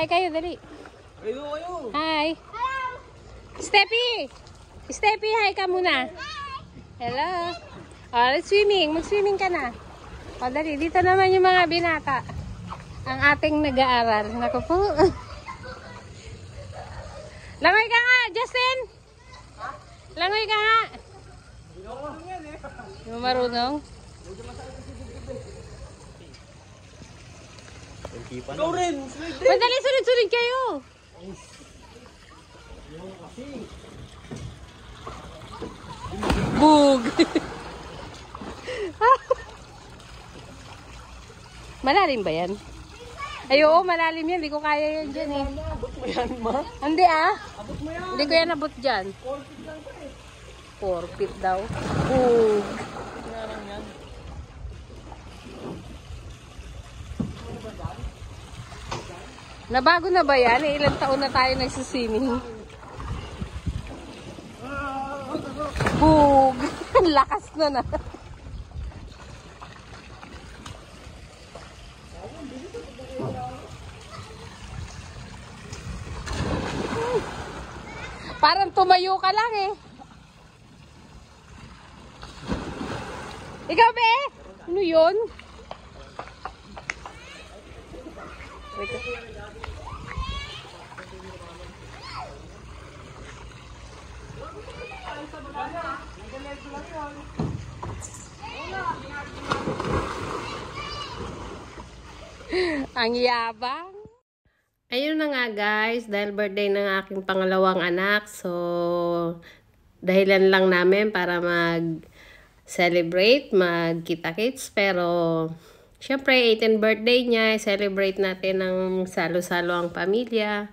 Hi kayo, dali. Ayo. Hi. Steffi! Steffi, hi ka muna. Hello. Oh, let's swimming. Mag-swimming ka na. O, dali. Dito naman yung mga binata. Ang ating nag-aaral. Naku po. Langoy ka nga, Justin! Langoy ka nga! Hindi mo marunong? Ikaw rin! Madali, sunod-sunod kayo! Bug! Malalim ba yan? Ay, oo, malalim yan. Hindi ko kaya yan dyan eh. Abot mo yan, ma? Hindi ah. Abot mo yan. Hindi ko yan abot dyan. 4 feet lang pa eh. 4 feet daw. Bug! Narang yan. Nabago na ba yan? Eh, ilang taon na tayo nagsuswimming. Bug! Lakas na na. Parang tumayo ka lang eh. Ikaw be? Ano yun? Ang yabang. Ayun na nga guys, dahil birthday ng aking pangalawang anak. So, dahilan lang namin para mag-celebrate, magkita-kits. Pero, syempre, 18th birthday niya, celebrate natin ng salo-salo ang pamilya.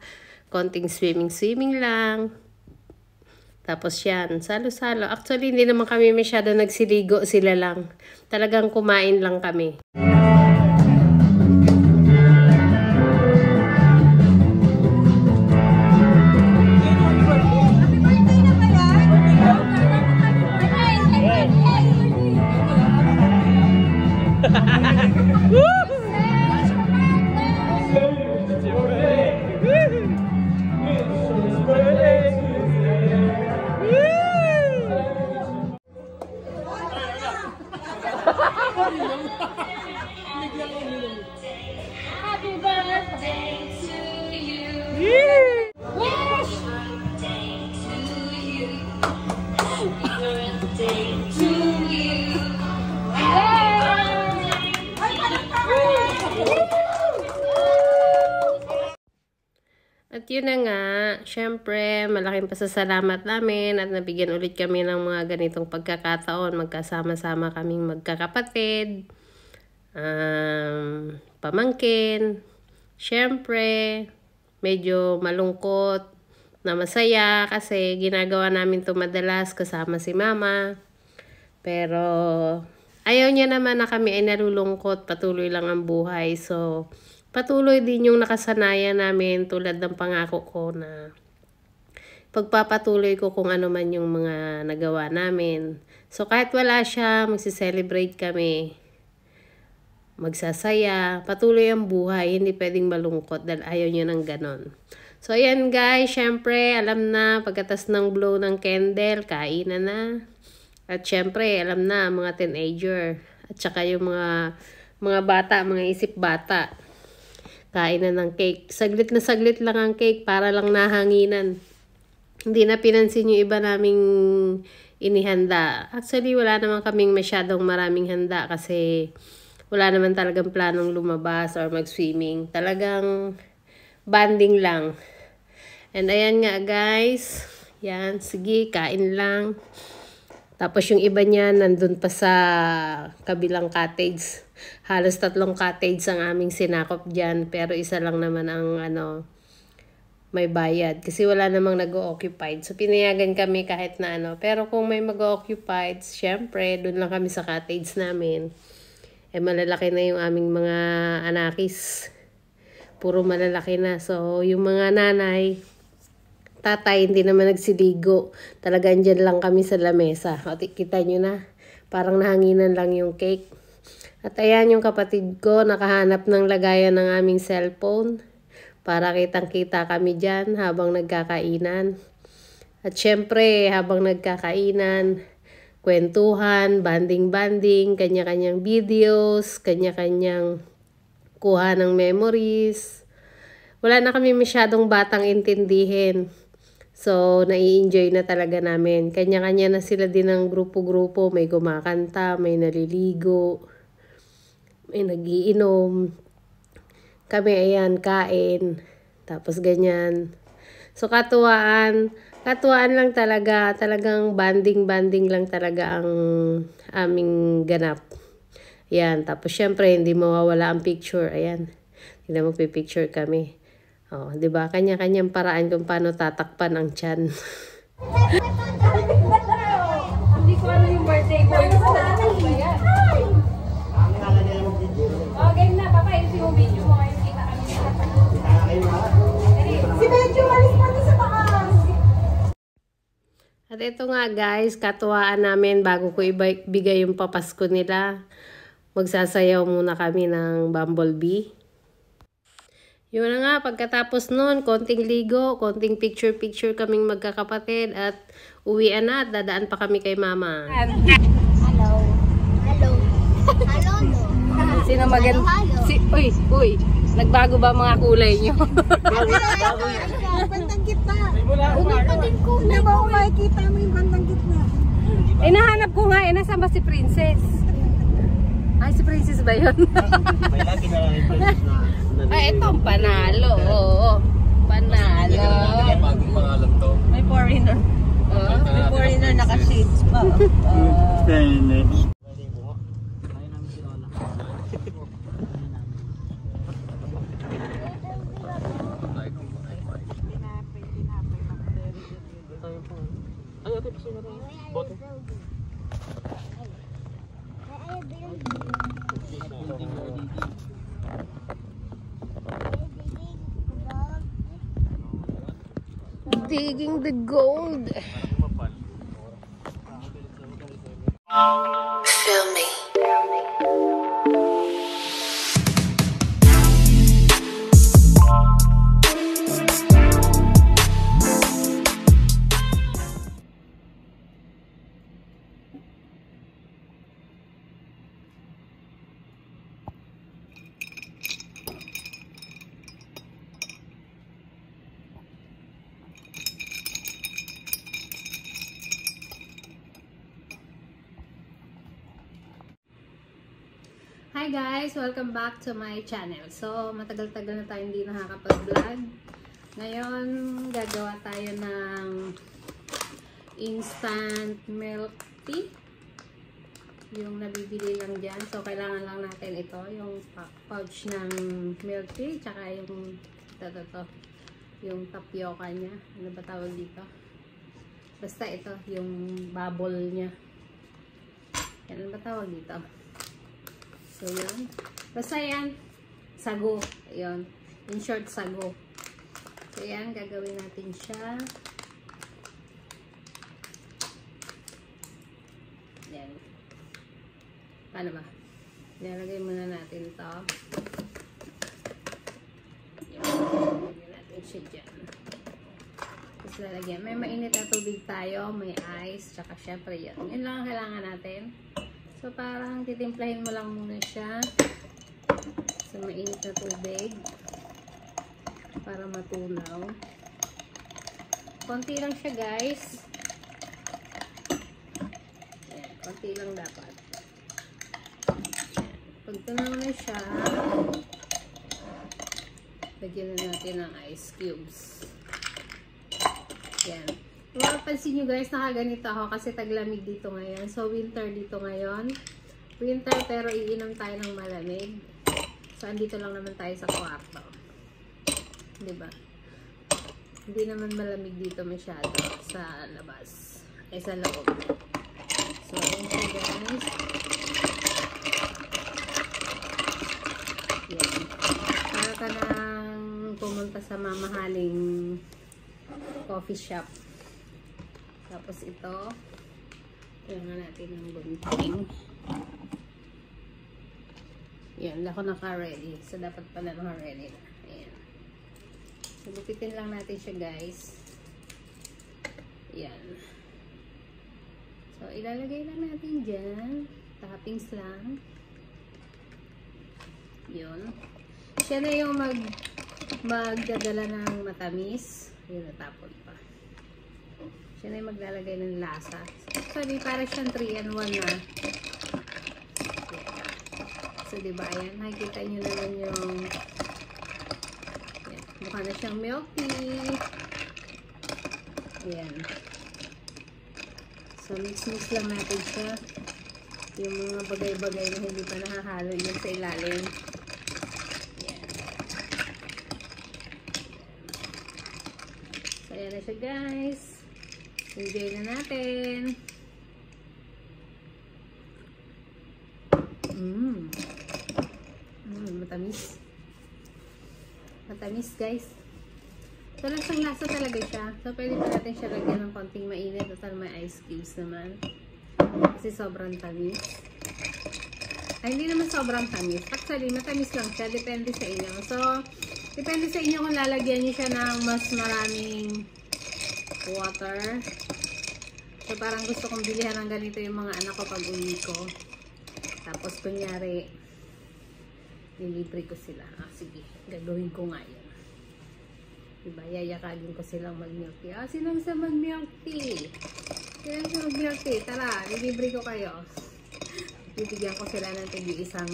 Konting swimming-swimming lang. Tapos yan, salo-salo. Actually, hindi naman kami masyado nagsiligo, sila lang. Talagang kumain lang kami. Happy birthday to you. Wish. Birthday to you. Happy birthday to you. At yun na nga, syempre, malaking pasasalamat namin at nabigyan ulit kami ng mga ganitong pagkakataon. Magkasama-sama kaming magkakapatid, pamangkin. Syempre, medyo malungkot na masaya kasi ginagawa namin ito madalas kasama si mama. Pero ayaw niya naman na kami ay nalulungkot, patuloy lang ang buhay. So, patuloy din yung nakasanayan namin tulad ng pangako ko na pagpapatuloy ko kung ano man yung mga nagawa namin. So kahit wala siya, magsiselebrate kami, magsasaya, patuloy ang buhay, hindi pwedeng malungkot dahil ayaw niya ng ganon. So ayan guys, syempre alam na pagkatas ng blow ng candle, kainan na. At syempre alam na mga teenager at saka yung mga bata, mga isip bata. Kain na ng cake. Saglit na saglit lang ang cake para lang nahanginan. Hindi na pinansin yung iba naming inihanda. Actually, wala naman kaming masyadong maraming handa kasi wala naman talagang planong lumabas or mag-swimming. Talagang banding lang. And ayan nga guys. Yan, sige, kain lang. Tapos yung iba niya nandun pa sa kabilang cottage. Halos 3 cottage ang aming sinakop dyan. Pero isa lang naman ang may bayad. Kasi wala namang nag-o-occupied. So pinayagan kami kahit na Pero kung may mag-o-occupied, syempre, doon lang kami sa cottage namin. Eh malalaki na yung aming mga anakis. Puro malalaki na. So yung mga nanay, tatay, hindi naman nagsiligo. Talagang dyan lang kami sa lamesa. O, kita nyo na. Parang nahanginan lang yung cake. At ayan yung kapatid ko, nakahanap ng lagayan ng aming cellphone para kitang-kita kami dyan habang nagkakainan. At syempre, habang nagkakainan, kwentuhan, banding-banding, kanya-kanyang videos, kanya-kanyang kuha ng memories. Wala na kami masyadong batang intindihin. So, nai-enjoy na talaga namin. Kanya-kanya na sila din ng grupo-grupo. May gumakanta, may naliligo, may nagiinom. Kami ayan, kain. Tapos ganyan. So, katuwaan lang talaga. Talagang banding-banding lang talaga ang aming ganap. Ayan. Tapos, syempre, hindi mawawala ang picture. Ayan. Hindi na magpipicture kami. Oh, 'di ba? Kanya-kanyang paraan kung paano tatakpan ang tiyan. Hindi ko ano yung birthday boy. Oh, game na. Papailisin mo video mo. Ngayon kita kami. Si Benjo, malis pa sa taas. At ito nga guys, katuwaan namin bago ko ibigay yung papasko nila. Magsasayaw muna kami ng Bumblebee. Yun na nga, pagkatapos nun, konting ligo, konting picture-picture kaming magkakapatid at uwian na at dadaan pa kami kay mama. Hello. Hello. Hello, no. Sino maganda? Uy. Nagbago ba mga kulay nyo? Bandang gitna. Unang pa din ko. Hindi ba kung makikita mo yung bandang gitna? Nahanap ko nga, nasaan ba si Princess? Ay, si Princess ba yun? May lagi na lang yung princess na. Ay, ito ang panalo. Oo. Panalo. Bagong pangalan to. May foreigner. May foreigner naka-shades pa. Digging the gold. Feel me. Hi guys! Welcome back to my channel. So, matagal-tagal na tayo hindi nakakapag-vlog. Ngayon, gagawa tayo ng instant milk tea. Yung nabibili lang dyan. So, kailangan lang natin ito. Yung pouch ng milk tea. Tsaka yung yung tapioca niya. Ano ba tawag dito? Basta ito. Yung bubble niya. Ano ba tawag dito? So, yun. Basta yan. Sago. Ayun. In short, sago. So, yan. Gagawin natin siya. Yan. Paano ba? Nilagay muna natin ito. Yan. Lagyan natin siya dyan. Tapos lalagyan. May mainit na tubig tayo. May ice. Tsaka syempre yun. Yun lang ang kailangan natin. So, parang titimplahin mo lang muna siya sa mainit na tubig para matunaw. Konti lang siya, guys. Ayan, konti lang dapat. Ayan. Pag tunaw na siya, lagyan na natin ng ice cubes. Ayan. Mapapansin nyo guys, nakaganito ako kasi taglamig dito ngayon. So, winter dito ngayon. Winter pero iinom tayo ng malamig. So, andito lang naman tayo sa kwarto. Diba? Hindi naman malamig dito masyado sa labas. Sa loob. So, ayun siya guys. Yan. Para ka nang pumunta sa mamahaling coffee shop. Tapos ito, kailangan natin ng gunting. Yan, ako naka-ready. So, dapat pala naka-ready na. Ayan. So, gupitin lang natin siya, guys. Yan. So, ilalagay lang natin dyan. Toppings lang. Yun. Siya na yung magdadala ng matamis. Yun, natapon pa. Siya na yung maglalagay ng lasa. Actually, para siyang 3-in-1 na. Yeah. So, diba, ayan. Nakikita nyo naman yung yan. Mukha na siyang milk tea. Ayan. So, mix-mix lang natin siya. Yung mga bagay-bagay na hindi pa nakahalo yun sa ilalim. Ayan. So, ayan na siya, guys. Enjoy na natin. Matamis. Matamis, guys. So, lasang-lasa talaga siya. So, pwede pa natin siya lagyan ng konting mainit. Total may ice cubes naman. Kasi sobrang tamis. Ay, hindi naman sobrang tamis. Actually, matamis lang siya. Depende sa inyo. So, depende sa inyo kung lalagyan niyo siya ng mas maraming water. So, parang gusto kong bilihan ng ganito yung mga anak ko pag uwi ko. Tapos, kunyari, nilibre ko sila. Sige, gagawin ko nga yun. Diba, yayakagin ko silang mag-milk tea. Sinong sa mag-milk tea? Sinong sa mag-milk tea? Tara, nilibre ko kayo. Bibigyan ko sila ng tig-isang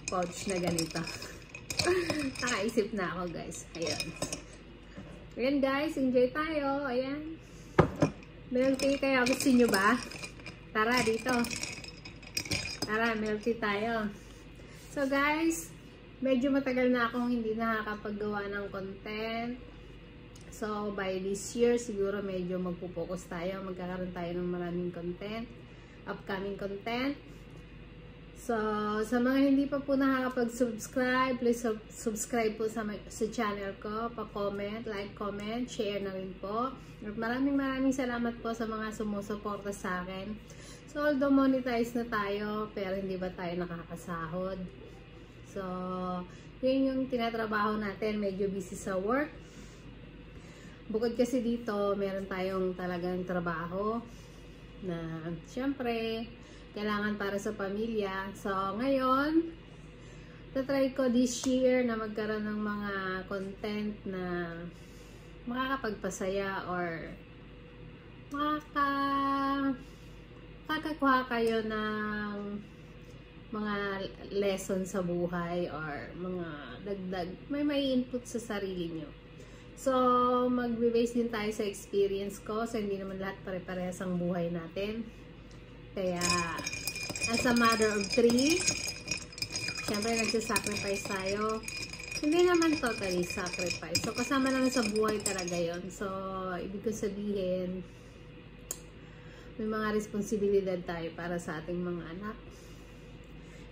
pouch na ganito. Nakaisip na ako, guys. Ayan. Ayan, guys. Enjoy tayo. Ayan. Milk tea kayo. Gusto nyo ba? Tara, dito. Tara, milk tea tayo. So, guys, medyo matagal na akong hindi nakakapaggawa ng content. So, by this year, siguro medyo magpo-focus tayo. Magkakaroon tayo ng maraming content. Upcoming content. So, sa mga hindi pa po nakakapag-subscribe, please subscribe po sa channel ko. Pa-comment, like, comment, share na rin po. At maraming salamat po sa mga sumusuporta sa akin. So, although monetize na tayo, pero hindi ba tayo nakakasahod? So, yun yung tinatrabaho natin. Medyo busy sa work. Bukod kasi dito, meron tayong talagang trabaho na syempre, kailangan para sa pamilya. So, ngayon, tatry ko this year na magkaroon ng mga content na makakapagpasaya or makakakuha kayo ng mga lesson sa buhay or mga dagdag, may input sa sarili nyo. So, magbe-base din tayo sa experience ko. So, hindi naman lahat pare-parehas ang buhay natin. Kaya, as a mother of 3, syempre nagsasacrifice tayo. Hindi naman totally sacrifice. So, kasama naman sa buhay talaga yon. So, ibig ko sabihin, may mga responsibilidad tayo para sa ating mga anak.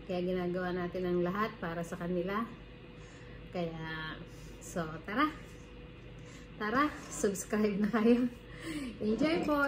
Kaya ginagawa natin ang lahat para sa kanila. Kaya, so, tara, subscribe na kayo. Enjoy po!